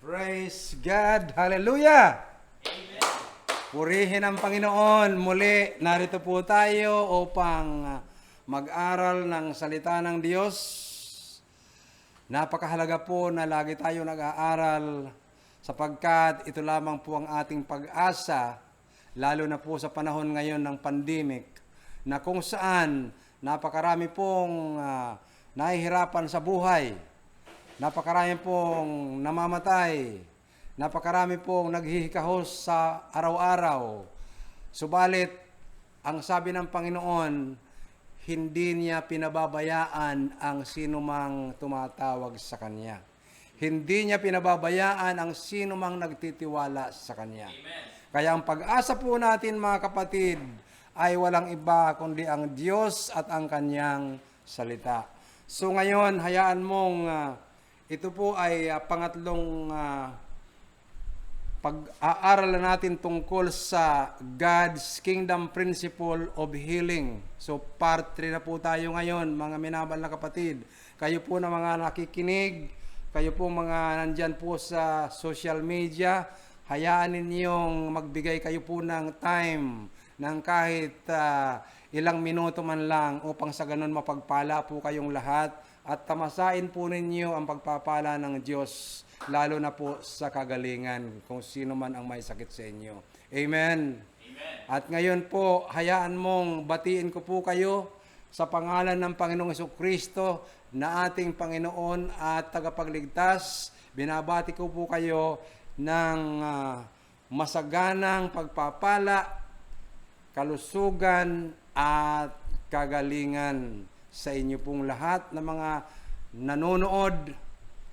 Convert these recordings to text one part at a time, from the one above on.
Praise God! Hallelujah! Purihin ang Panginoon. Muli, narito po tayo upang mag-aral ng salita ng Diyos. Napakahalaga po na lagi tayo nag-aaral sapagkat ito lamang po ang ating pag-asa, lalo na po sa panahon ngayon ng pandemic, na kung saan napakarami pong nahihirapan sa buhay, napakarami pong namamatay, napakarami pong naghihikahos sa araw-araw. Subalit, ang sabi ng Panginoon, hindi niya pinababayaan ang sinumang tumatawag sa Kanya. Hindi niya pinababayaan ang sinumang nagtitiwala sa Kanya. Amen. Kaya ang pag-asa po natin, mga kapatid, ay walang iba kundi ang Diyos at ang Kanyang salita. So ngayon, hayaan mong ito po ay pangatlong pag-aaral natin tungkol sa God's Kingdom Principle of Healing. So part 3 na po tayo ngayon, mga minamahal na kapatid. Kayo po na mga nakikinig, kayo po mga nandyan po sa social media, hayaan ninyong magbigay kayo po ng time ng kahit ilang minuto man lang upang sa ganun mapagpala po kayong lahat at tamasain po ninyo ang pagpapala ng Diyos, lalo na po sa kagalingan kung sino man ang may sakit sa inyo. Amen. Amen. At ngayon po, hayaan mong batiin ko po kayo sa pangalan ng Panginoong Jesucristo na ating Panginoon at tagapagligtas. Binabati ko po kayo ng masaganang pagpapala, kalusugan at kagalingan sa inyo pong lahat na mga nanonood,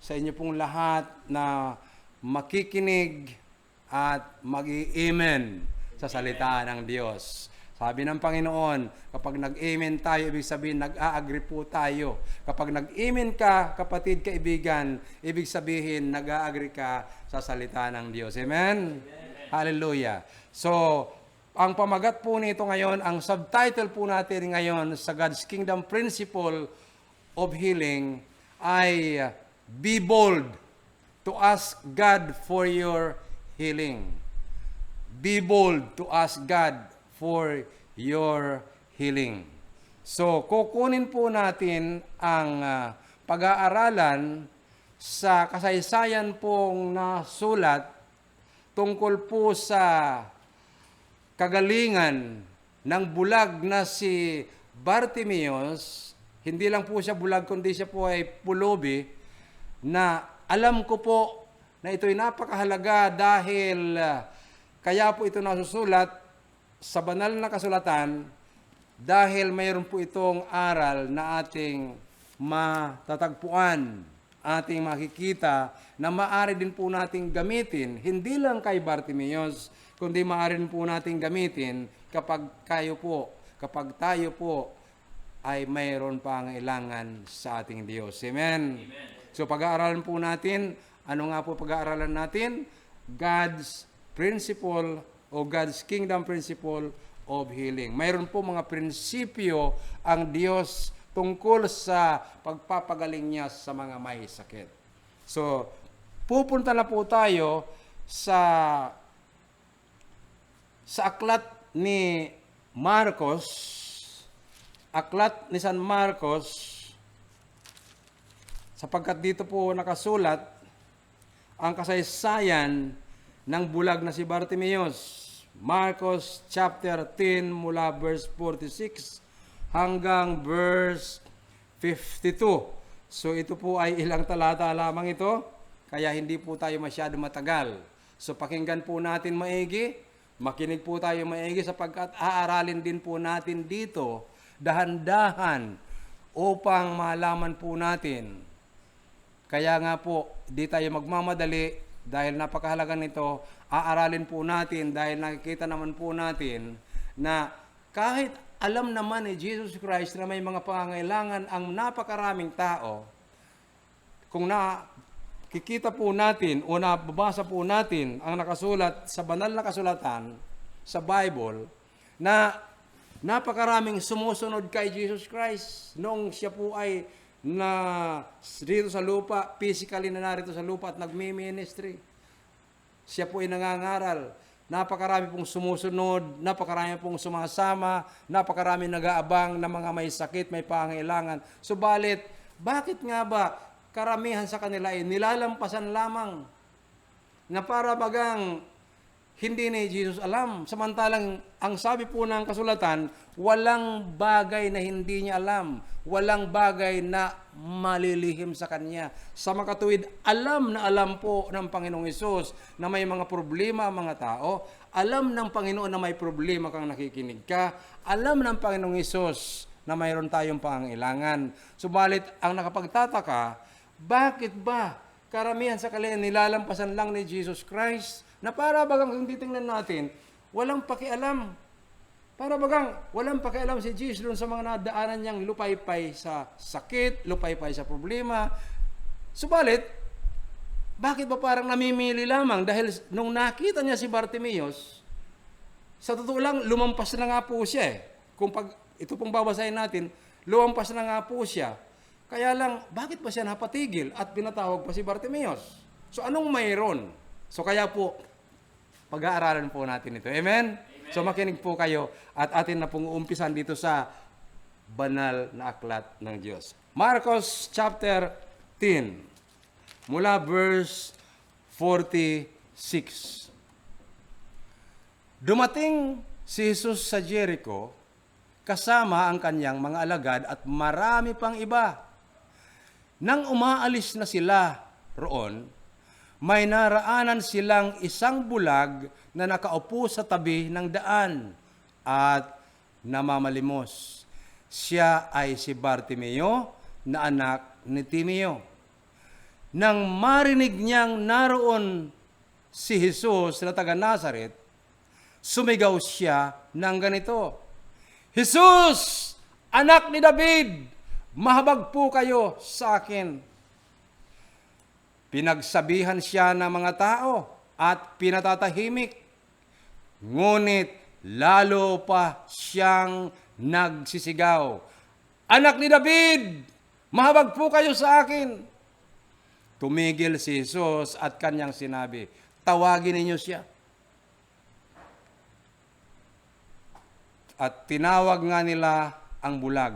sa inyo pong lahat na makikinig at mag-i-amen sa salita ng Diyos. Sabi ng Panginoon, kapag nag-amen tayo, ibig sabihin nag-a-agree po tayo. Kapag nag-amen ka, kapatid, kaibigan, ibig sabihin nag-a-agree ka sa salita ng Diyos. Amen? Amen. Hallelujah. So, ang pamagat po nito ngayon, ang subtitle po natin ngayon sa God's Kingdom Principle of Healing ay Be bold to ask God for your healing. Be bold to ask God for your healing. So, kukunin po natin ang pag-aaralan sa kasaysayan pong nasulat tungkol po sa kagalingan ng bulag na si Bartimeus. Hindi lang po siya bulag, kundi siya po ay pulubi, na alam ko po na ito'y napakahalaga dahil kaya po ito nasusulat sa banal na kasulatan dahil mayroon po itong aral na ating matatagpuan, ating makikita na maaari din po nating gamitin, hindi lang kay Bartimeus, kundi maaari din po nating gamitin kapag kapag tayo po ay mayroon pangailangan sa ating Diyos. Amen? Amen. So pag-aaralan po natin, ano nga po pag-aaralan natin? God's principle o God's Kingdom Principle of Healing. Mayroon po mga prinsipyo ang Diyos tungkol sa pagpapagaling niya sa mga may sakit. So, pupunta na po tayo sa aklat ni Marcos, aklat ni San Marcos, sapagkat dito po nakasulat ang kasaysayan ng bulag na si Bartimeus. Marcos chapter 10 mula verse 46 hanggang verse 52. So ito po ay ilang talata lamang ito, kaya hindi po tayo masyado matagal. So pakinggan po natin maigi, makinig po tayo maigi sapagkat aaralin din po natin dito dahan-dahan upang malaman po natin. Kaya nga po, di tayo magmamadali dahil napakahalaga nito, aaralin po natin dahil nakikita naman po natin na kahit alam naman ni Jesus Christ na may mga pangangailangan ang napakaraming tao, kung nakikita po natin o nababasa po natin ang nakasulat sa banal na kasulatan sa Bible na napakaraming sumusunod kay Jesus Christ noong siya po ay na dito sa lupa, physically na narito sa lupa at nagmi-ministry. Siya po ay nangangaral. Napakarami pong sumusunod, napakarami pong sumasama, napakarami nag-aabang na mga may sakit, may pangailangan. Subalit, bakit nga ba karamihan sa kanila ay nilalampasan lamang na para bagang hindi ni Jesus alam. Samantalang ang sabi po ng kasulatan, walang bagay na hindi niya alam. Walang bagay na malilihim sa kanya. Sa makatuwid, alam na alam po ng Panginoong Hesus na may mga problema ang mga tao. Alam ng Panginoon na may problema kang nakikinig ka. Alam ng Panginoong Hesus na mayroon tayong pangailangan. Subalit, ang nakapagtataka, bakit ba karamihan sa kanila nilalampasan lang ni Jesus Christ na para bagang kung titingnan natin, walang pakialam. Para bagang walang pakialam si Jesus doon sa mga nadaanan niyang lupaypay sa sakit, lupaypay sa problema. Subalit, bakit ba parang namimili lamang? Dahil nung nakita niya si Bartimeus, sa totoo lang, lumampas na nga po siya eh. Ito pong babasahin natin, lumampas na nga po siya. Kaya lang, bakit ba siya napatigil at pinatawag pa si Bartimeus? So anong mayroon? So kaya po, pag-aaralan po natin ito. Amen? So makinig po kayo at atin na pong uumpisan dito sa banal na aklat ng Diyos. Marcos chapter 10, mula verse 46. Dumating si Jesus sa Jericho, kasama ang kanyang mga alagad at marami pang iba. Nang umaalis na sila roon, may naraanan silang isang bulag na nakaupo sa tabi ng daan at namamalimos. Siya ay si Bartimeo na anak ni Timeo. Nang marinig niyang naroon si Jesus na taga Nazaret, sumigaw siya ng ganito, Jesus, anak ni David, mahabag po kayo sa akin. Pinagsabihan siya ng mga tao at pinatatahimik. Ngunit lalo pa siyang nagsisigaw, anak ni David, mahabag po kayo sa akin. Tumigil si Jesus at kanyang sinabi, tawagin ninyo siya. At tinawag nga nila ang bulag.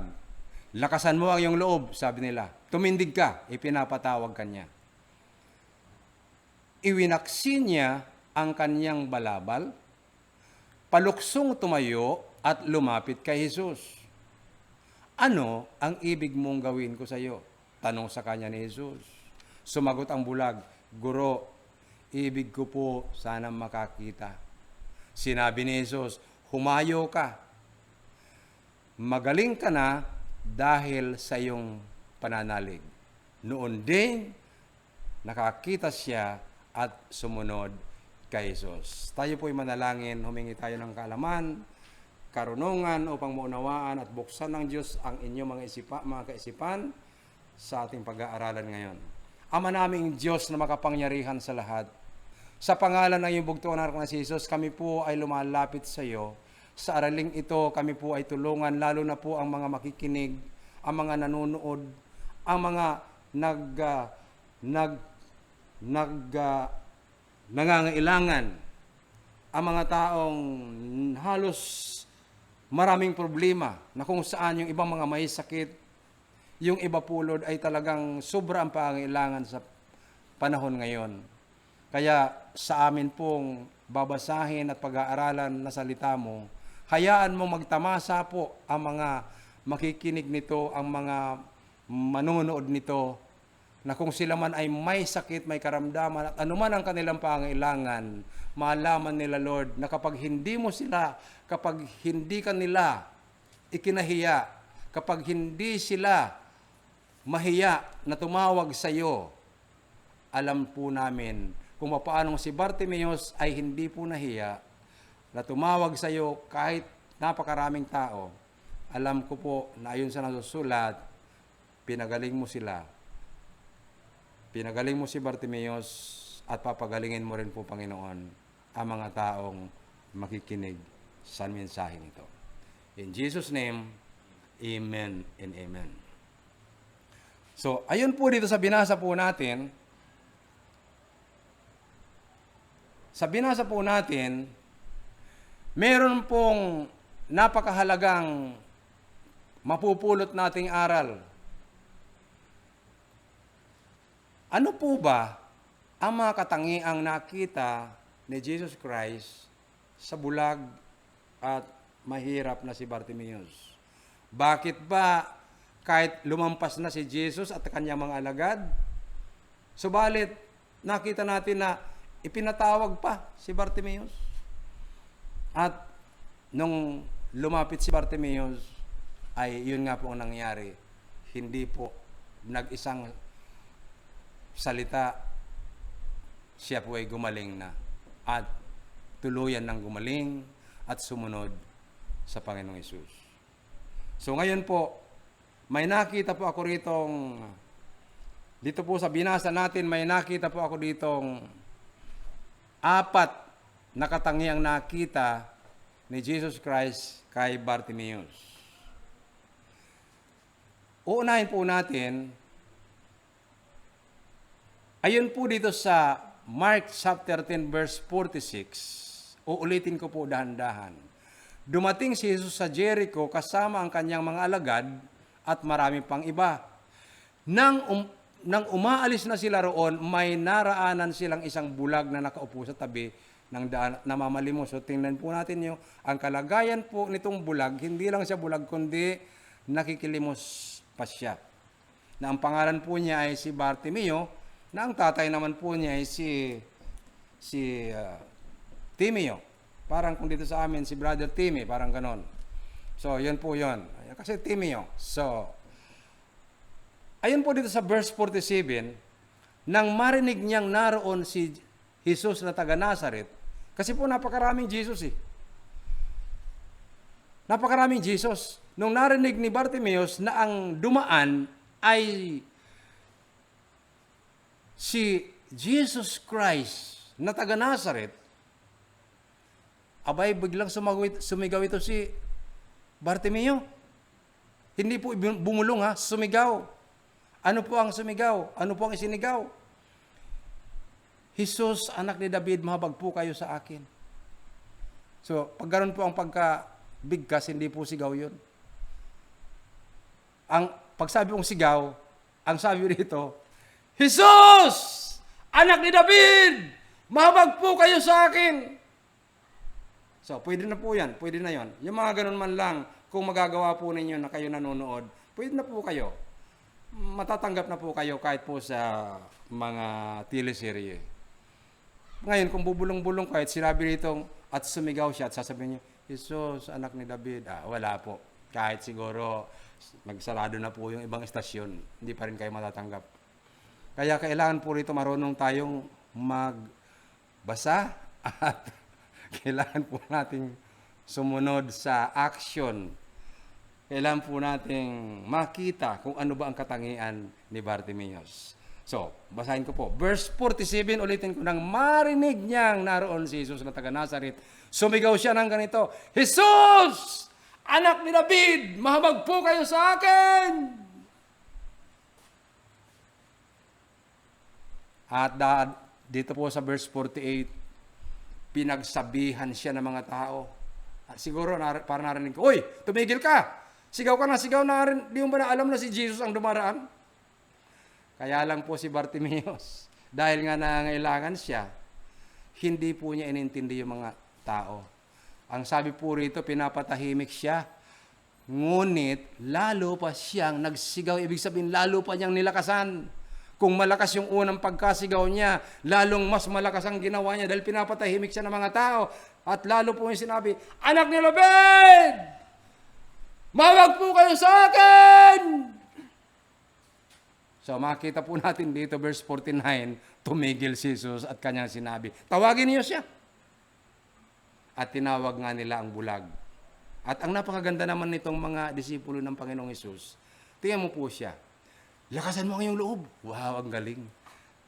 Lakasan mo ang iyong loob, sabi nila. Tumindig ka, ipinapatawag kanya. Iwinaksi niya ang kanyang balabal, paluksong tumayo at lumapit kay Jesus. Ano ang ibig mong gawin ko sa iyo? Tanong sa kanya ni Jesus. Sumagot ang bulag, Guro, ibig ko po sana makakita. Sinabi ni Jesus, humayo ka. Magaling ka na dahil sa iyong pananalig. Noon din, nakakita siya at sumunod kay Jesus. Tayo po'y manalangin, humingi tayo ng kaalaman, karunungan upang maunawaan at buksan ng Diyos ang inyong mga kaisipan sa ating pag-aaralan ngayon. Ama naming Diyos na makapangyarihan sa lahat, sa pangalan ng iyong bugtong anak na si Jesus, kami po ay lumalapit sa iyo. Sa araling ito, kami po ay tulungan, lalo na po ang mga makikinig, ang mga nanonood, ang mga nangangailangan, ang mga taong halos maraming problema na kung saan yung ibang mga may sakit, yung iba pulod ay talagang sobra ang pangailangan sa panahon ngayon. Kaya sa amin pong babasahin at pag-aaralan na salita mo, hayaan mo magtamasa po ang mga makikinig nito, ang mga manonood nito, na kung sila man ay may sakit, may karamdaman, at anuman ang kanilang pangailangan, malaman nila, Lord, na kapag hindi ka nila ikinahiya, kapag hindi sila mahiya na tumawag sa iyo, alam po namin kung paano si Bartimeus ay hindi po nahiya na tumawag sa iyo kahit napakaraming tao. Alam ko po na ayon sa nasusulat, pinagaling mo sila. Pinagaling mo si Bartimeus at papagalingin mo rin po, Panginoon, ang mga taong makikinig sa mensaheng ito. In Jesus' name, Amen and Amen. So, ayun po dito sa binasa po natin. Sa binasa po natin, meron pong napakahalagang mapupulot nating aral. Ano po ba ang mga katangiang nakita ni Jesus Christ sa bulag at mahirap na si Bartimeus? Bakit ba kahit lumampas na si Jesus at kanyang mga alagad, subalit nakita natin na ipinatawag pa si Bartimeus? At nung lumapit si Bartimeus, ay yun nga po ang nangyari. Hindi po nag-isang salita, siya po ay gumaling na. At tuluyan ng gumaling at sumunod sa Panginoong Hesus. So ngayon po, may nakita po ako ritong, dito po sa binasa natin, may nakita po ako ditong 4 na katangiang nakita ni Jesus Christ kay Bartimeus. Uunahin po natin, ayun po dito sa Mark chapter 10 verse 46. Uulitin ko po dahan-dahan. Dumating si Jesus sa Jericho kasama ang kanyang mga alagad at marami pang iba. Nang umaalis na sila roon, may naraanan silang isang bulag na nakaupo sa tabi ng daan, namamalimos. So tingnan po natin yung ang kalagayan po nitong bulag, hindi lang siya bulag kundi nakikilimos pa siya. Na ang pangalan po niya ay si Bartimeo, na ang tatay naman po niya ay si Timeo. Parang kung dito sa amin si Brother Timmy, parang ganon. So yun po yun. Kasi Timeo. So ayun po dito sa verse 47, nang marinig niyang naroon si Jesus na taga Nazaret, kasi po napakaraming Jesus eh. Napakaraming Jesus. Nung narinig ni Bartimeus na ang dumaan ay si Jesus Christ na taga Nazaret, abay biglang sumigaw ito si Bartimeo. Hindi po bumulong ha, sumigaw. Ano po ang sumigaw? Ano po ang isinigaw? Jesus, anak ni David, mahabag po kayo sa akin. So, pag ganoon po ang pagkabigkas, hindi po sigaw yun. Ang pagsabi kong sigaw, ang sabi rito, Jesus, anak ni David, mahabag po kayo sa akin. So, pwede na po yan, pwede na yon. Yung mga ganun man lang, kung magagawa po ninyo na kayo nanonood, pwede na po kayo. Matatanggap na po kayo kahit po sa mga teleserye. Ngayon, kung bubulong-bulong kahit sinabi rito at sumigaw siya at sasabihin niyo, Jesus, anak ni David, wala po. Kahit siguro magsarado na po yung ibang estasyon, hindi pa rin kayo matatanggap. Kaya kailangan po rito marunong tayong magbasa at kailangan po nating sumunod sa action. Kailangan po nating makita kung ano ba ang katangian ni Bartimeus. So, basahin ko po. Verse 47, ulitin ko, nang marinig niyang naroon si Jesus na taga Nazaret, sumigaw siya ng ganito, Jesus! Anak ni David! Mahabag po kayo sa akin! At dito po sa verse 48, pinagsabihan siya ng mga tao. Siguro, para narinig ko, uy, tumigil ka! Sigaw ka na, sigaw na rin. Di mo ba na alam na si Jesus ang dumaraan? Kaya lang po si Bartimeus, dahil nga nangailangan siya, hindi po niya inintindi yung mga tao. Ang sabi po rito, pinapatahimik siya. Ngunit, lalo pa siyang nagsigaw. Ibig sabihin, lalo pa niyang nilakasan. Kung malakas yung unang pagkasigaw niya, lalong mas malakas ang ginawa niya dahil pinapatahimik siya ng mga tao. At lalo po yung sinabi, anak ni David! Mawag po kayo sa akin! So makita po natin dito, verse 49, tumigil si Jesus at kanyang sinabi, tawagin niyo siya. At tinawag nga nila ang bulag. At ang napakaganda naman nitong mga disipulo ng Panginoong Hesus, tingnan mo po siya, lakasan mo ang iyong loob. Wow, ang galing.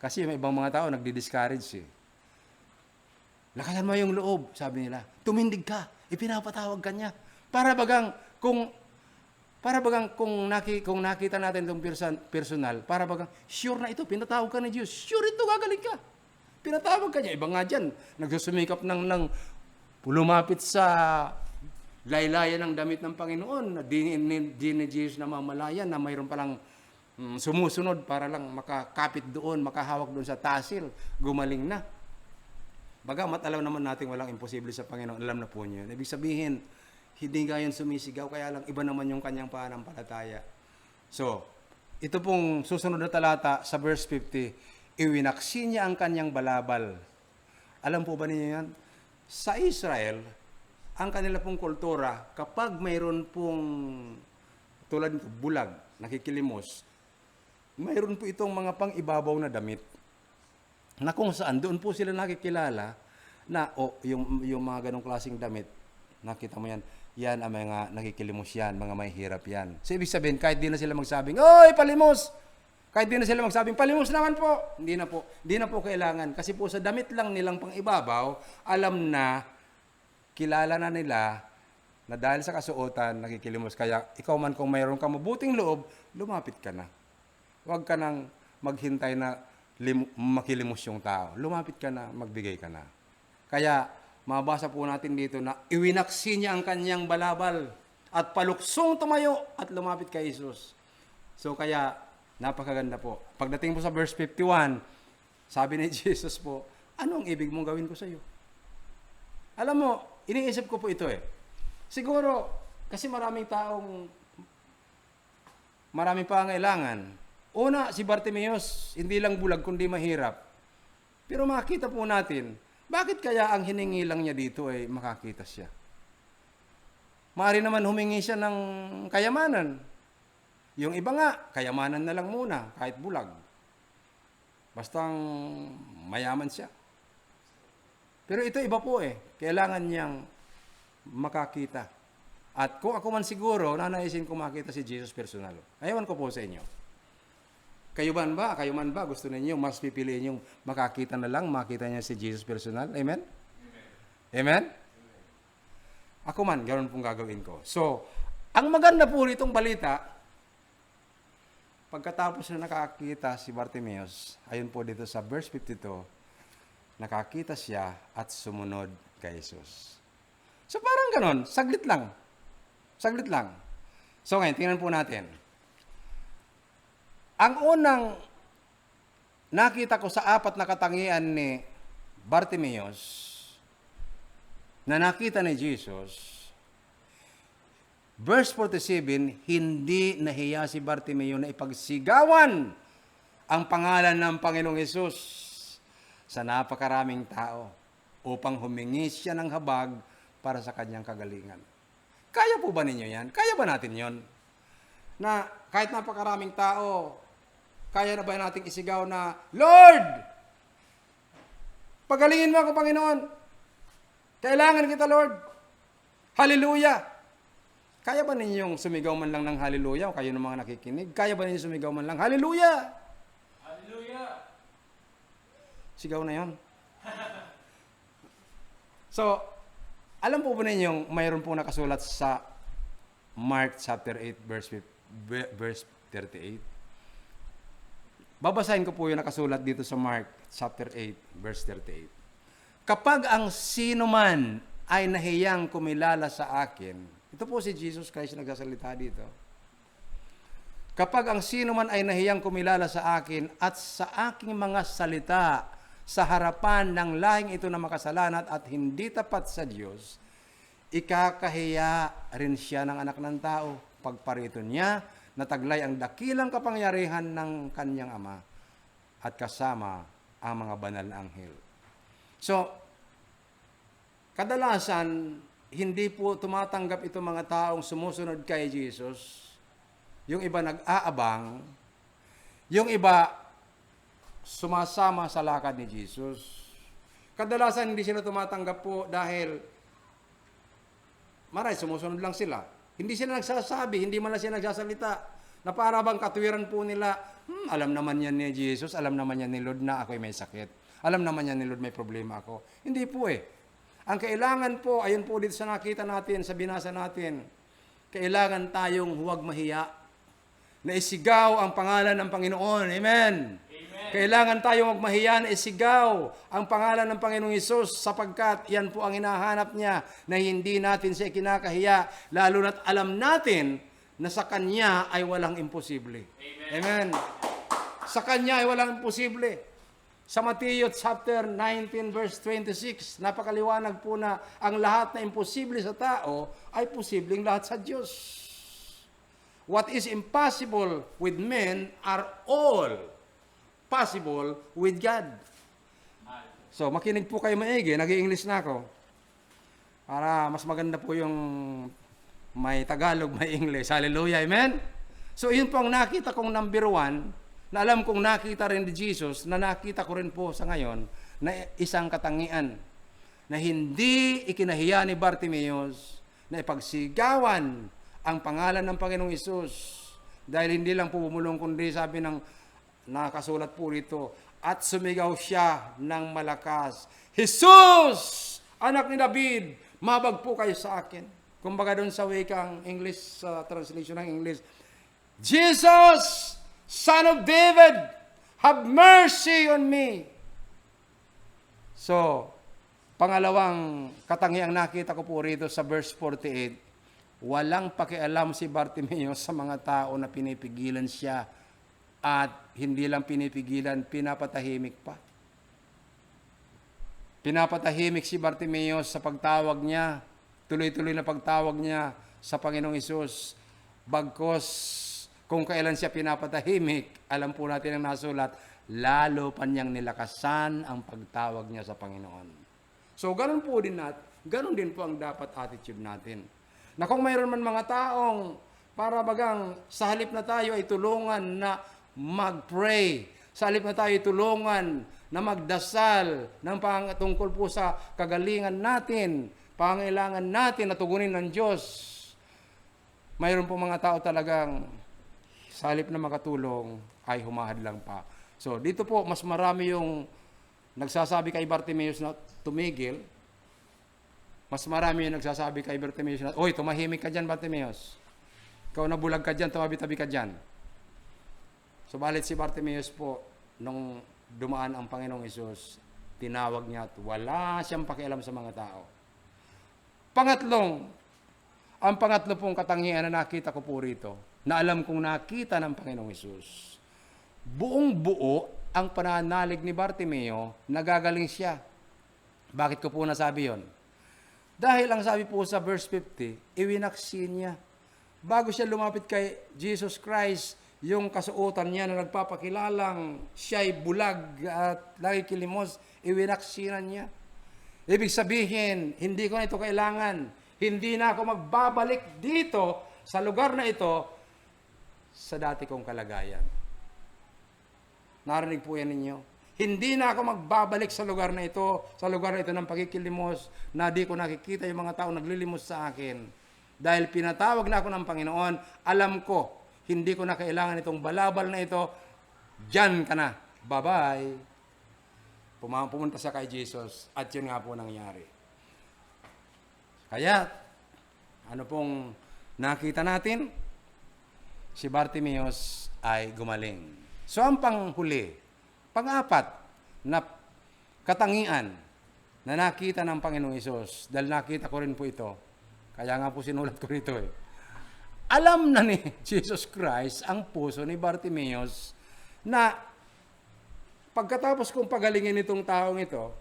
Kasi may ibang mga tao nagdi-discourage eh. Lakasan mo yung loob, sabi nila. Tumindig ka, ipinapatawag ka niya. Para bagang kung Para bagang kung nakita natin itong personal, para bagang sure na ito, pinatawag ka ni Diyos. Sure ito, gagaling ka. Pinatawag ka niya. Iba nga dyan, nagsusumikap ng lumapit sa laylayan ng damit ng Panginoon, na di ni Jesus na mamalayan, na mayroon palang sumusunod para lang makakapit doon, makahawak doon sa tasil, gumaling na. Bagamat alam naman natin walang imposible sa Panginoon, alam na po niyo yun. Ibig sabihin, hindi nga yun sumisigaw, kaya lang iba naman yung kanyang pananampalataya. So, ito pong susunod na talata sa verse 50, iwinaksi niya ang kanyang balabal. Alam po ba ninyo yan? Sa Israel, ang kanila pong kultura, kapag mayroon pong, tulad nito, bulag, nakikilimos, mayroon po itong mga pang-ibabaw na damit, na kung saan doon po sila nakikilala na, yung mga ganong klaseng damit, nakita mo yan, yan ang mga nakikilimos yan, mga may hirap yan. So, ibig sabihin, kahit di na sila magsabing, oy, palimos! Kahit di na sila magsabing, palimos naman po! Hindi na po kailangan. Kasi po sa damit lang nilang pang-ibabaw, alam na, kilala na nila, na dahil sa kasuotan, nakikilimos. Kaya, ikaw man kung mayroon ka mabuting loob, lumapit ka na. Huwag ka nang maghintay na makilimos yung tao. Lumapit ka na, magbigay ka na. Kaya, mabasa po natin dito na iwinaksi niya ang kanyang balabal at paluksong tumayo at lumapit kay Jesus. So kaya, napakaganda po. Pagdating po sa verse 51, sabi ni Jesus po, ano ang ibig mong gawin ko sa iyo? Alam mo, iniisip ko po ito Siguro, kasi maraming pangailangan. Una, si Bartimeus, hindi lang bulag kundi mahirap. Pero makita po natin, bakit kaya ang hiningi lang niya dito ay makakita siya? Maaari naman humingi siya ng kayamanan. Yung iba nga, kayamanan na lang muna, kahit bulag. Bastang mayaman siya. Pero ito iba po kailangan niyang makakita. At kung ako man siguro, nanaisin ko makita si Jesus personal. Ayawan ko po sa inyo. Kayo man ba, gusto ninyo, mas pipiliin yung makakita na lang, makita niya si Jesus personal? Amen? Amen? Ako man, ganoon pong gagawin ko. So, ang maganda po nitong balita, pagkatapos na nakakita si Bartimeus, ayon po dito sa verse 52, nakakita siya at sumunod kay Jesus. So, parang ganoon, saglit lang. Saglit lang. So, ngayon, tingnan po natin. Ang unang nakita ko sa 4 na katangian ni Bartimeus na nakita ni Jesus, verse 47, hindi nahiya si Bartimeus na ipagsigawan ang pangalan ng Panginoong Hesus sa napakaraming tao upang humingi siya ng habag para sa kanyang kagalingan. Kaya po ba ninyo yan? Kaya ba natin yon? Na kahit napakaraming tao, kaya na ba nating isigaw na, Lord! Pagalingin mo ako, Panginoon. Kailangan kita, Lord. Hallelujah! Kaya ba ninyong sumigaw man lang ng hallelujah o kayo ng mga nakikinig? Kaya ba ninyong sumigaw man lang, hallelujah! Hallelujah! Sigaw na yon. So, alam po ba ninyong mayroon po nakasulat sa Mark chapter 8 verse 38? Babasahin ko po yung nakasulat dito sa Mark chapter 8 verse 38. Kapag ang sino man ay nahiyang kumilala sa akin, ito po si Jesus Christ nagsasalita dito. Kapag ang sino man ay nahiyang kumilala sa akin at sa aking mga salita sa harapan ng lahing ito na makasalanan at hindi tapat sa Diyos, ikakahiya rin siya ng anak ng tao pagparito niya nataglay ang dakilang kapangyarihan ng kanyang ama at kasama ang mga banal na anghel. So, kadalasan, hindi po tumatanggap itong mga taong sumusunod kay Jesus. Yung iba nag-aabang, yung iba sumasama sa lakad ni Jesus. Kadalasan, hindi sila tumatanggap po dahil maray, sumusunod lang sila. Hindi sila nagsasabi, hindi man lang sila nagsasalita, na para bang katwiran po nila, alam naman yan ni Jesus, alam naman yan ni Lord na ako'y may sakit. Alam naman yan ni Lord may problema ako. Hindi po Ang kailangan po, ayun po dito sa nakita natin, sa binasa natin, kailangan tayong huwag mahiya na isigaw ang pangalan ng Panginoon. Amen. Kailangan tayong huwag mahiya na isigaw ang pangalan ng Panginoong Hesus sapagkat yan po ang hinahanap niya na hindi natin siya kinakahiya, lalo na't alam natin na sa Kanya ay walang imposible. Amen. Sa Kanya ay walang imposible. Sa Mateo chapter 19 verse 26, napakaliwanag po na ang lahat na imposible sa tao ay posibleng lahat sa Diyos. What is impossible with men are all possible with God. So, makinig po kayo maigi. Nag-i-English na ako. Para mas maganda po yung may Tagalog, may English. Hallelujah. Amen? So, yun po ang nakita kong number 1, na alam kong nakita rin ni Jesus, na nakita ko rin po sa ngayon, na isang katangian, na hindi ikinahiya ni Bartimeus, na ipagsigawan ang pangalan ng Panginoong Hesus. Dahil hindi lang po bumulong, kundi sabi ng nakasulat po rito, at sumigaw siya ng malakas, Jesus! Anak ni David, mabag po kayo sa akin. Kumbaga doon sa wikang English, translation ng English, Jesus, Son of David, have mercy on me. So, pangalawang katangiang nakita ko po rito sa verse 48, walang pakialam si Bartimeus sa mga tao na pinipigilan siya at hindi lang pinipigilan, pinapatahimik pa. Pinapatahimik si Bartimeus sa pagtawag niya, tuloy-tuloy na pagtawag niya sa Panginoong Hesus. Bagkos, kung kailan siya pinapatahimik, alam po natin ang nasulat, lalo pa niyang nilakasan ang pagtawag niya sa Panginoon. So, ganun po din ganun din po ang dapat attitude natin. Na kung mayroon man mga taong para bagang sa halip na tayo ay tulungan na mag-pray, sa halip na tayo ay tulungan na magdasal ng tungkol po sa kagalingan natin, pangailangan natin na tugunin ng Diyos. Mayroon po mga tao talagang sa halip na makatulong ay humahadlang pa. So dito po mas marami yung nagsasabi kay Bartimeus na tumigil. Mas marami yung nagsasabi kay Bartimeus na, oy, tumahimik ka dyan, Bartimeus. Ikaw na bulag ka dyan, tumabi-tabi ka dyan. Subalit si Bartimeus po, nung dumaan ang Panginoong Hesus, tinawag niya at wala siyang pakialam sa mga tao. Ang pangatlo pong katangian na nakita ko po rito, na alam kong nakita ng Panginoong Hesus, buong buo ang pananalig ni Bartimeo, nagagaling siya. Bakit ko po nasabi yon? Dahil ang sabi po sa verse 50, iwinaksin niya. Bago siya lumapit kay Jesus Christ, yung kasuotan niya na nagpapakilalang siya'y bulag at nakikilimos, iwinaksinan niya. Ibig sabihin, hindi ko na ito kailangan. Hindi na ako magbabalik dito sa lugar na ito sa dati kong kalagayan. Narinig po yan ninyo. Hindi na ako magbabalik sa lugar na ito ng pagkikilimos na di ko nakikita yung mga tao naglilimos sa akin. Dahil pinatawag na ako ng Panginoon, alam ko, hindi ko na kailangan itong balabal na ito. Diyan ka na. Bye-bye. Pumunta siya kay Jesus at yun nga po nangyari. Kaya, ano pong nakita natin? Si Bartimeus ay gumaling. So, ang panghuli, pang-apat na katangian na nakita ng Panginoong Hesus, dahil nakita ko rin po ito, kaya nga po sinulat ko rito alam na ni Jesus Christ ang puso ni Bartimeus na pagkatapos kong pagalingin itong taong ito,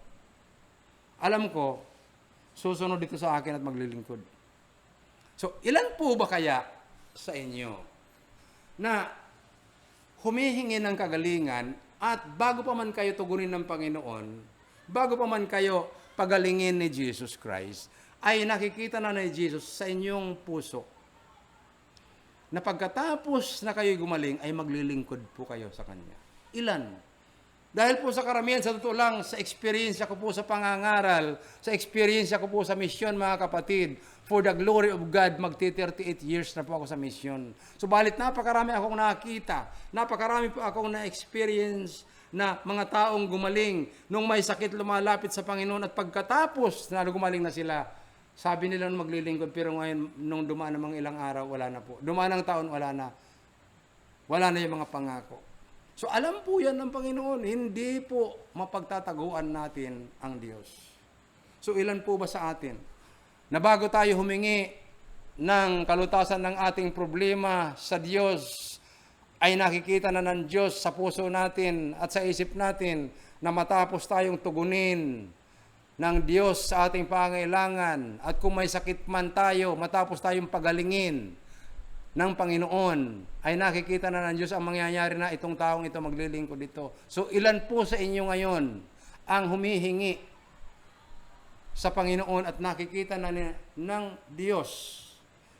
alam ko, susunod dito sa akin at maglilingkod. So, ilan po ba kaya sa inyo na humihingi ng kagalingan at bago pa man kayo tugunin ng Panginoon, bago pa man kayo pagalingin ni Jesus Christ, ay nakikita na ni Jesus sa inyong puso na pagkatapos na kayo gumaling, ay maglilingkod po kayo sa Kanya. Ilan? Dahil po sa karamihan, sa totoo lang, sa experience ko po sa pangangaral, sa experience ko po sa misyon, mga kapatid, for the glory of God, magti-38 years na po ako sa misyon. Subalit, napakarami akong nakita, napakarami po akong na-experience na mga taong gumaling, nung may sakit lumalapit sa Panginoon, at pagkatapos na gumaling na sila, Sabi nila nung maglilingkod, pero ngayon, nung dumaan ng mga ilang araw, wala na po. Dumaan ng taon, wala na. Wala na yung mga pangako. So alam po yan ng Panginoon, hindi po mapagtataguan natin ang Diyos. So ilan po ba sa atin na bago tayo humingi ng kalutasan ng ating problema sa Diyos, ay nakikita na ng Diyos sa puso natin at sa isip natin na matapos tayong tugunin ng Diyos sa ating pangailangan, at kung may sakit man tayo, matapos tayong pagalingin ng Panginoon, ay nakikita na ng Diyos ang mangyayari na itong taong ito maglilingkod dito. So ilan po sa inyo ngayon ang humihingi sa Panginoon at nakikita na ng Diyos,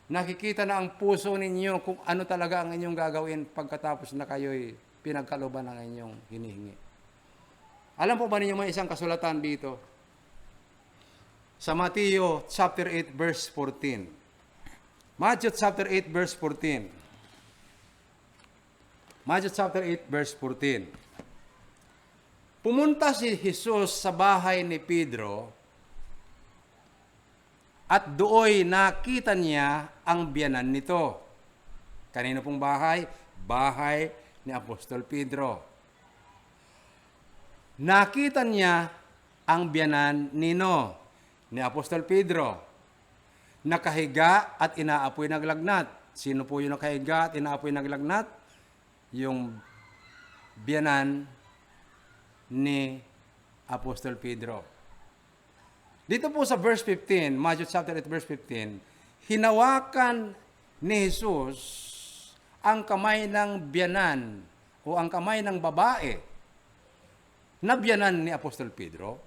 nakikita na ang puso ninyo kung ano talaga ang inyong gagawin pagkatapos na kayo'y pinagkaluban ng inyong hinihingi. Alam po ba ninyo may isang kasulatan dito? Sa Mateo chapter 8 verse 14. Matthew chapter 8 verse 14. Matthew chapter 8 verse 14. Pumunta si Jesus sa bahay ni Pedro at dooy nakita niya ang biyanan nito. Kanino pong bahay? Bahay ni Apostol Pedro. Nakita niya ang biyanan ni Apostol Pedro. Nakahiga at inaapoy naglagnat. Sino po yung nakahiga at inaapoy naglagnat? Yung biyanan ni Apostol Pedro. Dito po sa verse 15, Matthew chapter 8 verse 15, hinawakan ni Jesus ang kamay ng biyanan o ang kamay ng babae na biyanan ni Apostol Pedro.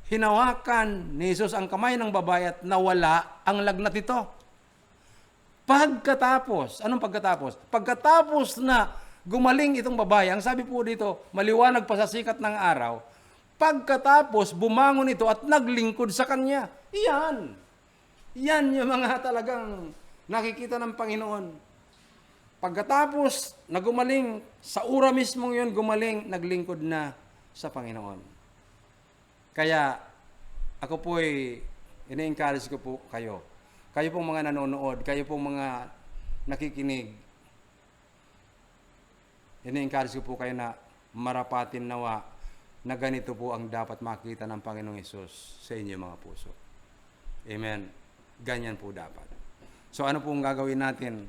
Hinawakan ni Jesus ang kamay ng babae at nawala ang lagnat nito. Pagkatapos, anong pagkatapos? Pagkatapos na gumaling itong babae, ang sabi po dito, maliwanag pa sa sikat ng araw, pagkatapos bumangon ito at naglingkod sa kanya. Iyan. Yan yung mga talagang nakikita ng Panginoon. Pagkatapos na gumaling, sa ura mismong yun, gumaling, naglingkod na sa Panginoon. Kaya, ako po'y ina-encourage ko po kayo. Kayo pong mga nanonood, kayo pong mga nakikinig. Ina-encourage ko po kayo na marapatin nawa na ganito po ang dapat makita ng Panginoong Hesus sa inyo mga puso. Amen. Ganyan po dapat. So ano pong gagawin natin?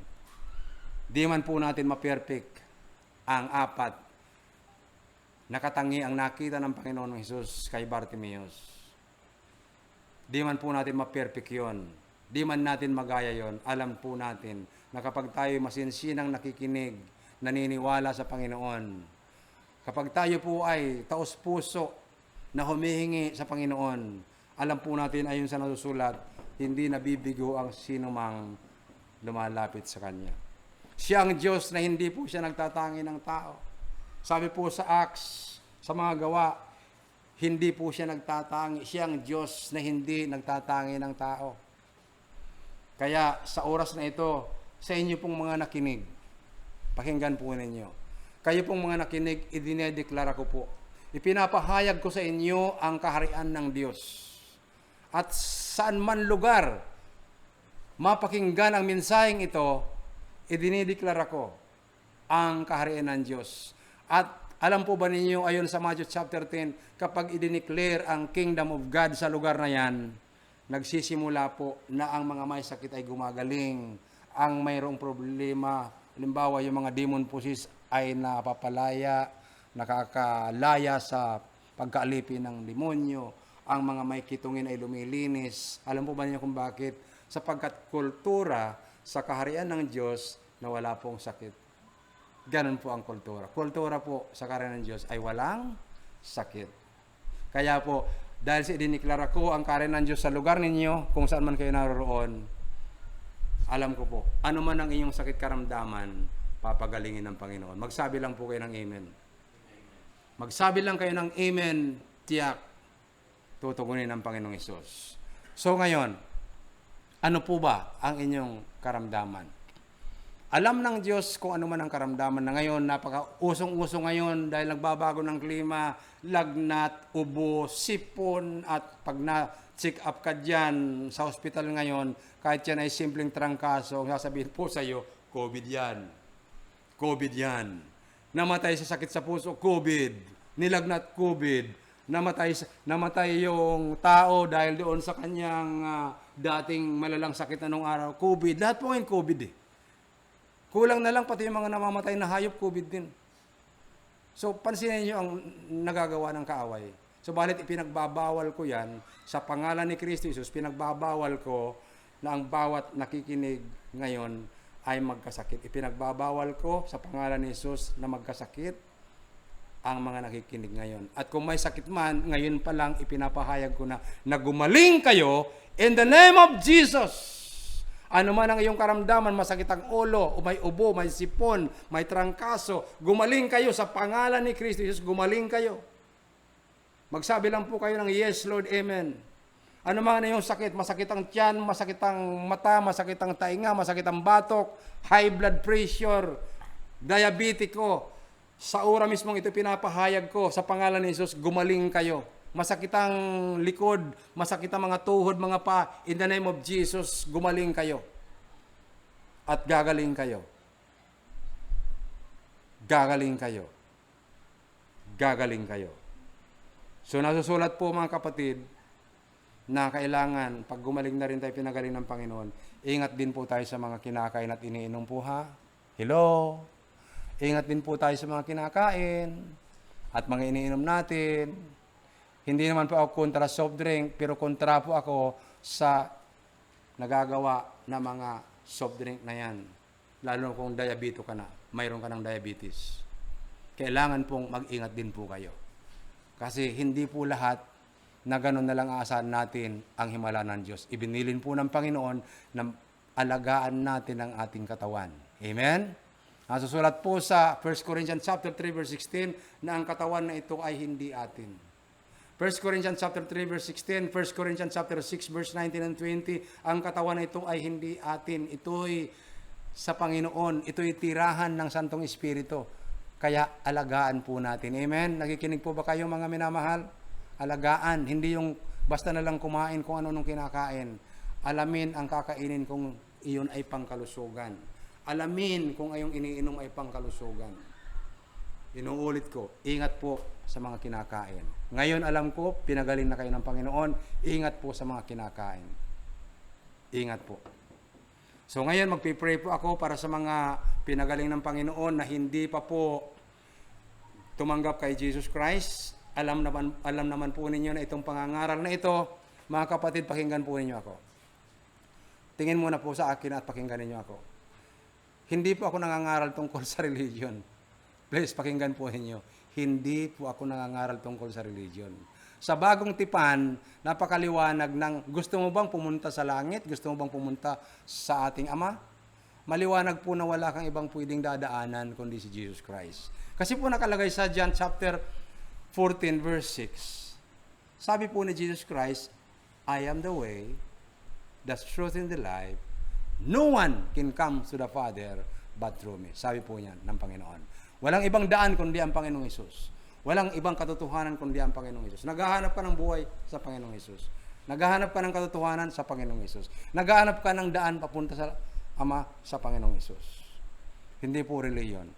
Di man po natin ma-perfect ang apat nakatangi ang nakita ng Panginoon Hesus kay Bartimeus. Di man po natin ma-perfect yun. Di man natin magaya yon. Alam po natin na kapag tayo masinsinang nakikinig, naniniwala sa Panginoon, kapag tayo po ay taos-puso na humihingi sa Panginoon, alam po natin ayon sa nasusulat, hindi nabibigo ang sinumang lumalapit sa Kanya. Siya ang Diyos na hindi po siya nagtatangi ng tao. Sabi po sa Acts, sa mga gawa, hindi po siya nagtatangi. Siya ang Diyos na hindi nagtatangi ng tao. Kaya sa oras na ito, sa inyo pong mga nakinig, pakinggan po ninyo. Kayo pong mga nakinig, idinedeklara ko po. Ipinapahayag ko sa inyo ang kaharian ng Diyos. At saan man lugar, mapakinggan ang mensaheng ito, idinedeklara ko ang kaharian ng Diyos. At alam po ba ninyo, ayon sa Matthew chapter 10, kapag idineclare ang kingdom of God sa lugar na yan, nagsisimula po na ang mga may sakit ay gumagaling, ang mayroong problema, halimbawa yung mga demon possessed ay napapalaya, nakakalaya sa pagkaalipin ng demonyo, ang mga may kitungin ay lumilinis. Alam po ba niyo kung bakit? Sapagkat kultura sa kaharian ng Diyos na wala pong sakit. Ganun po ang kultura. Kultura po sa kaharian ng Diyos ay walang sakit. Kaya po, dahil sa idiniklara ko ang kaharian ng Diyos sa lugar ninyo, kung saan man kayo naroon, alam ko po, ano man ang inyong sakit karamdaman, papagalingin ng Panginoon. Magsabi lang po kayo ng amen. Magsabi lang kayo ng amen, tiyak, tutugunin ng Panginoong Hesus. So ngayon, ano po ba ang inyong karamdaman? Alam ng Diyos kung ano man ang karamdaman na ngayon, napaka-usong-uso ngayon dahil nagbabago ng klima, lagnat, ubo, sipon, at pag check up ka dyan sa hospital ngayon, kahit yan ay simpleng trangkaso, ang sasabihin po sa iyo, COVID yan. COVID yan. Namatay sa sakit sa puso, COVID. Nilagnat, COVID. Namatay yung tao dahil doon sa kanyang dating malalang sakit anong araw, COVID. Lahat po ngayon COVID eh. Kulang na lang pati yung mga namamatay na hayop, COVID din. So, pansinin niyo ang nagagawa ng kaaway. So, balit ipinagbabawal ko yan, sa pangalan ni Kristo Jesus, pinagbabawal ko na ang bawat nakikinig ngayon ay magkasakit. Ipinagbabawal ko sa pangalan ni Jesus na magkasakit ang mga nakikinig ngayon. At kung may sakit man, ngayon pa lang ipinapahayag ko na gumaling kayo in the name of Jesus. Ano man ang iyong karamdaman, masakit ang ulo, o may ubo, may sipon, may trangkaso, gumaling kayo sa pangalan ni Kristo Jesus, gumaling kayo. Magsabi lang po kayo ng yes, Lord, Amen. Ano man ang iyong sakit, masakit ang tiyan, masakit ang mata, masakit ang tainga, masakit ang batok, high blood pressure, diabetiko, sa ora mismong ito pinapahayag ko, sa pangalan ni Jesus, gumaling kayo. Masakit ang likod, masakit ang mga tuhod, mga pa, in the name of Jesus, gumaling kayo. At gagaling kayo. Gagaling kayo. Gagaling kayo. So nasusulat po mga kapatid, na kailangan, pag gumaling na rin tayo pinagaling ng Panginoon, ingat din po tayo sa mga kinakain at iniinom po ha. Hello? Ingat din po tayo sa mga kinakain at mga iniinom natin. Hindi naman po ako kontra soft drink, pero kontra po ako sa nagagawa na mga soft drink na yan. Lalo kung diabetes ka na, mayroon ka ng diabetes. Kailangan pong mag-ingat din po kayo. Kasi hindi po lahat na gano'n na lang aasahan natin ang himala ng Diyos. Ibinilin po ng Panginoon na alagaan natin ang ating katawan. Amen? Nasusulat po sa 1 Corinthians chapter 3 verse 16 na ang katawan na ito ay hindi atin. 1 Corinthians chapter 3 verse 16, 1 Corinthians chapter 6 verse 19 and 20, ang katawan na ito ay hindi atin. Ito'y sa Panginoon, ito'y tirahan ng Santong Espiritu. Kaya alagaan po natin. Amen? Nakikinig po ba kayo mga minamahal? Alagaan, hindi yung basta na lang kumain kung ano nung kinakain. Alamin ang kakainin kung iyon ay pangkalusugan. Alamin kung ayong iniinom ay pangkalusugan. Inuulit ko, ingat po sa mga kinakain. Ngayon alam ko, pinagaling na kayo ng Panginoon, ingat po sa mga kinakain. Ingat po. So ngayon magpipray po ako para sa mga pinagaling ng Panginoon na hindi pa po tumanggap kay Jesus Christ. Alam naman po ninyo na itong pangangaral na ito, mga kapatid, pakinggan po ninyo ako. Tingin muna po sa akin at pakinggan ninyo ako. Hindi po ako nangangaral tungkol sa religion. Please, pakinggan po ninyo. Hindi po ako nangangaral tungkol sa religion. Sa bagong tipan, napakaliwanag ng gusto mo bang pumunta sa langit? Gusto mo bang pumunta sa ating Ama? Maliwanag po na wala kang ibang pwedeng dadaanan kundi si Jesus Christ. Kasi po nakalagay sa John chapter 14 verse 6. Sabi po ni Jesus Christ, I am the way, the truth, and the life. No one can come to the Father but through me. Sabi po niyan ng Panginoon. Walang ibang daan kundi ang Panginoong Hesus. Walang ibang katotohanan kundi ang Panginoong Hesus. Naghahanap ka ng buhay sa Panginoong Hesus. Naghahanap ka ng katotohanan sa Panginoong Hesus. Naghahanap ka ng daan papunta sa Ama sa Panginoong Hesus. Hindi po reliyon.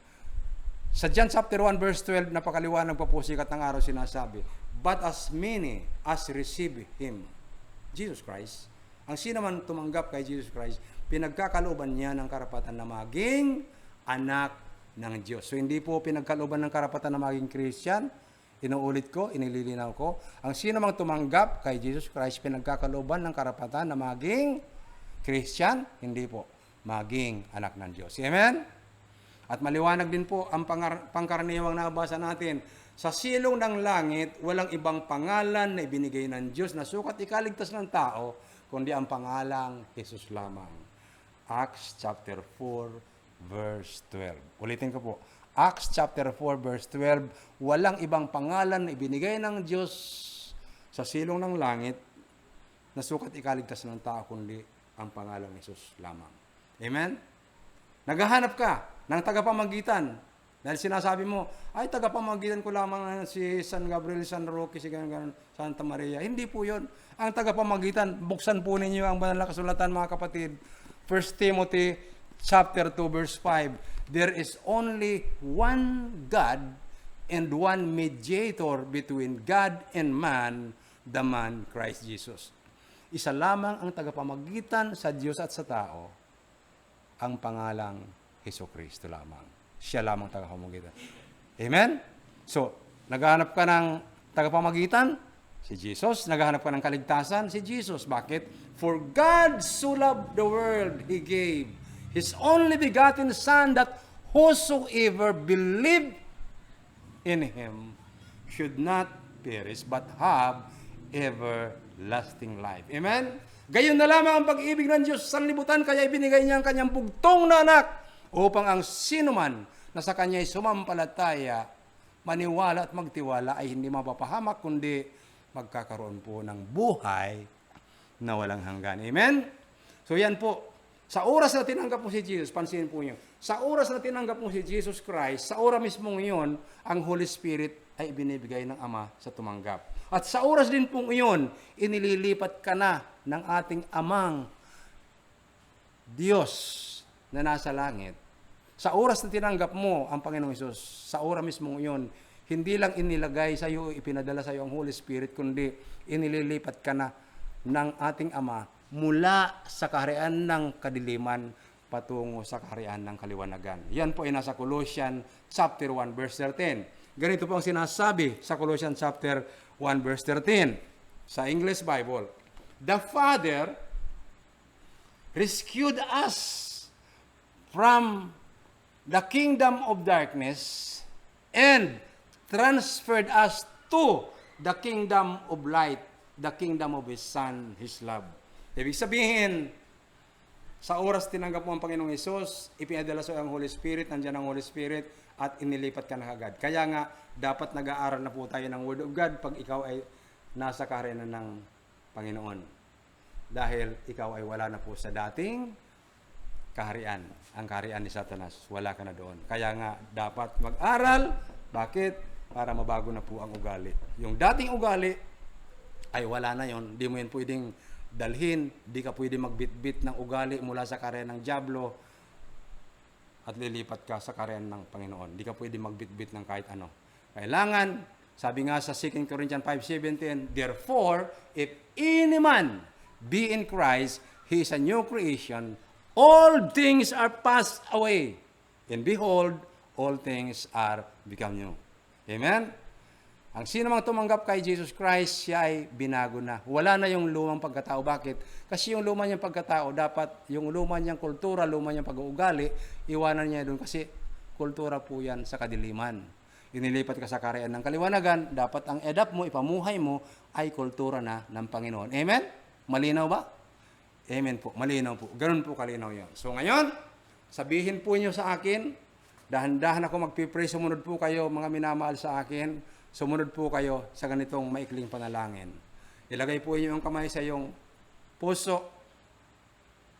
Sa John chapter 1 verse 12, napakaliwanag pa po sikat ng araw sinasabi, but as many as receive Him, Jesus Christ, ang sino man tumanggap kay Jesus Christ, pinagkakalooban niya ng karapatan na maging anak ng Diyos. So hindi po pinagkalooban ng karapatan na maging Christian. Inuulit ko, inililinaw ko. Ang sino mang tumanggap kay Jesus Christ, pinagkakalooban ng karapatan na maging Christian, hindi po, maging anak ng Diyos. Amen? At maliwanag din po ang pangkaraniwang nabasa natin. Sa silong ng langit, walang ibang pangalan na ibinigay ng Diyos na sukat ikaligtas ng tao, kundi ang pangalang Jesus lamang. Acts chapter 4 verse 12. Ulitin ko po. Acts chapter 4 verse 12, walang ibang pangalan na ibinigay ng Diyos sa silong ng langit na sukat ikaligtas ng tao, kundi ang pangalang Jesus lamang. Amen? Naghahanap ka ng tagapamagitan Dahil sinasabi mo, ay tagapamagitan ko lamang si San Gabriel, San Roque, si ganun, Santa Maria. Hindi po yun. Ang tagapamagitan, buksan po ninyo ang banal na kasulatan, mga kapatid. 1 Timothy chapter 2 verse 5. There is only one God and one mediator between God and man, the man Christ Jesus. Isa lamang ang tagapamagitan sa Diyos at sa tao, ang pangalang Hesukristo lamang. Siya lamang tagapamagitan. Amen? So, naghahanap ka ng tagapamagitan? Si Jesus. Naghahanap ka ng kaligtasan? Si Jesus. Bakit? For God so loved the world, He gave His only begotten Son, that whosoever believe in Him should not perish, but have everlasting life. Amen? Gayon na lamang ang pag-ibig ng Diyos sa sanlibutan, kaya ibinigay niya ang kanyang bugtong na anak upang ang sinuman na sa kanya'y sumampalataya, maniwala at magtiwala ay hindi mapapahamak, kundi magkakaroon po ng buhay na walang hanggan. Amen? So yan po. Sa oras na tinanggap mo si Jesus, pansinin po niyo, sa oras na tinanggap mo si Jesus Christ, sa oras mismo ngayon, ang Holy Spirit ay ibinibigay ng Ama sa tumanggap. At sa oras din po ngayon, inililipat ka na ng ating Amang Diyos na nasa langit. Sa oras na tinanggap mo ang Panginoong Hesus, sa oras mismo ngayon, hindi lang inilagay sa iyo, ipinadala sa iyo ang Holy Spirit, kundi inililipat ka na ng ating Ama mula sa kaharian ng kadiliman patungo sa kaharian ng kaliwanagan. Yan po ay nasa Colossians chapter 1 verse 13. Ganito po ang sinasabi sa Colossians chapter 1 verse 13 sa English Bible. The Father rescued us from the kingdom of darkness and transferred us to the kingdom of light, the kingdom of His Son, His love. Ibig sabihin, sa oras tinanggap mo ang Panginoong Hesus, ipinadala sa ang Holy Spirit, nandiyan ang Holy Spirit, at inilipat ka na agad. Kaya nga, dapat nag-aaral na po tayo ng Word of God pag ikaw ay nasa kaharian ng Panginoon. Dahil ikaw ay wala na po sa dating kaharian. Ang kaharian ni Satanas, wala ka na doon. Kaya nga, dapat mag-aral. Bakit? Para mabago na po ang ugali. Yung dating ugali, ay wala na yon. Di mo yun pwedeng dalhin, di ka pwede magbitbit ng ugali mula sa kaharian ng dyablo at lilipat ka sa kaharian ng Panginoon. Di ka pwede magbitbit ng kahit ano. Kailangan, sabi nga sa 2 Corinthians 5:17, therefore, if any man be in Christ, he is a new creation. All things are passed away. And behold, all things are become new. Amen? Ang sino mang tumanggap kay Jesus Christ, siya ay binago na. Wala na yung lumang pagkatao. Bakit? Kasi yung luma niyang pagkatao, dapat yung luma niyang kultura, luma niyang pag-uugali, iwanan niya doon kasi kultura po yan sa kadiliman. Inilipat ka sa kaharian ng kaliwanagan, dapat ang edap mo, ipamuhay mo, ay kultura na ng Panginoon. Amen? Malinaw ba? Amen po. Malinaw po. Ganun po kalinaw yan. So ngayon, sabihin po niyo sa akin, dahan-dahan ako magpipray, sumunod po kayo, mga minamahal sa akin, sumunod po kayo sa ganitong maikling panalangin. Ilagay po inyo ang kamay sa iyong puso,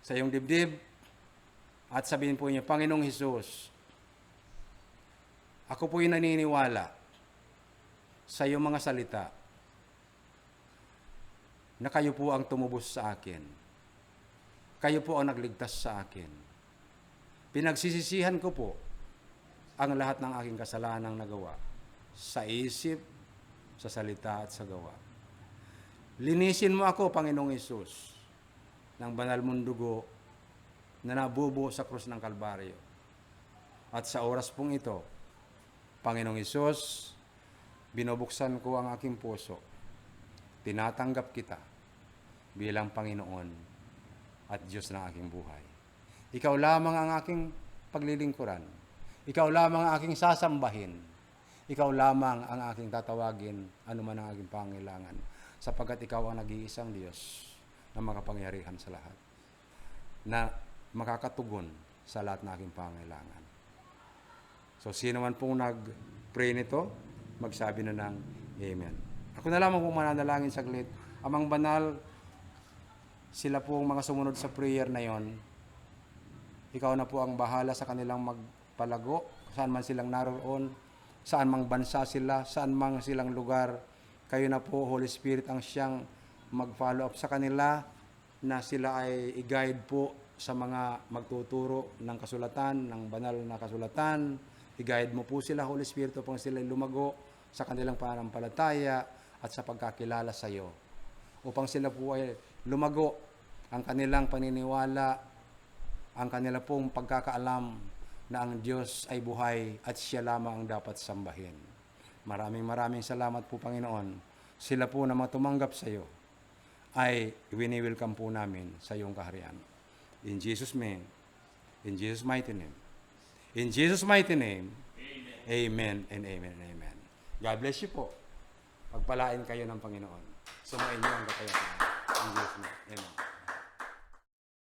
sa iyong dibdib, at sabihin po inyo, Panginoong Hesus, ako po'y naniniwala sa iyong mga salita na kayo po ang tumubos sa akin. Kayo po ang nagligtas sa akin. Pinagsisisihan ko po ang lahat ng aking kasalanang nagawa sa isip, sa salita at sa gawa. Linisin mo ako, Panginoong Hesus, ng banal mong dugo na nabubuo sa krus ng Kalbaryo. At sa oras pong ito, Panginoong Hesus, binubuksan ko ang aking puso. Tinatanggap kita bilang Panginoon at Diyos ng aking buhay. Ikaw lamang ang aking paglilingkuran. Ikaw lamang ang aking sasambahin. Ikaw lamang ang aking tatawagin, anuman ang aking pangailangan, sapagkat ikaw ang nag-iisang Diyos na makapangyarihan sa lahat, na makakatugon sa lahat ng aking pangailangan. So, sino man pong nag-pray nito, magsabi na ng Amen. Ako na lamang pong mananalangin saglit. Amang banal, sila pong mga sumunod sa prayer na yon. Ikaw na po ang bahala sa kanilang magpalago, saan man silang naroon, saan mang bansa sila, saan mang silang lugar. Kayo na po, Holy Spirit, ang siyang mag-follow up sa kanila, na sila ay i-guide po sa mga magtuturo ng kasulatan, ng banal na kasulatan. I-guide mo po sila, Holy Spirit, upang sila lumago sa kanilang pananampalataya at sa pagkakilala sa iyo. Upang sila po ay lumago ang kanilang paniniwala, ang kanilang pong pagkakaalam na ang Diyos ay buhay at siya lamang ang dapat sambahin. Maraming salamat po, Panginoon. Sila po na matumanggap sa iyo ay wini-welcome po namin sa iyong kaharian. In Jesus' name, in Jesus' mighty name, in Jesus' mighty name, amen and amen and amen. God bless you po. Pagpalain kayo ng Panginoon. Sumain niyo ang kapayapaan. In Jesus' name, amen.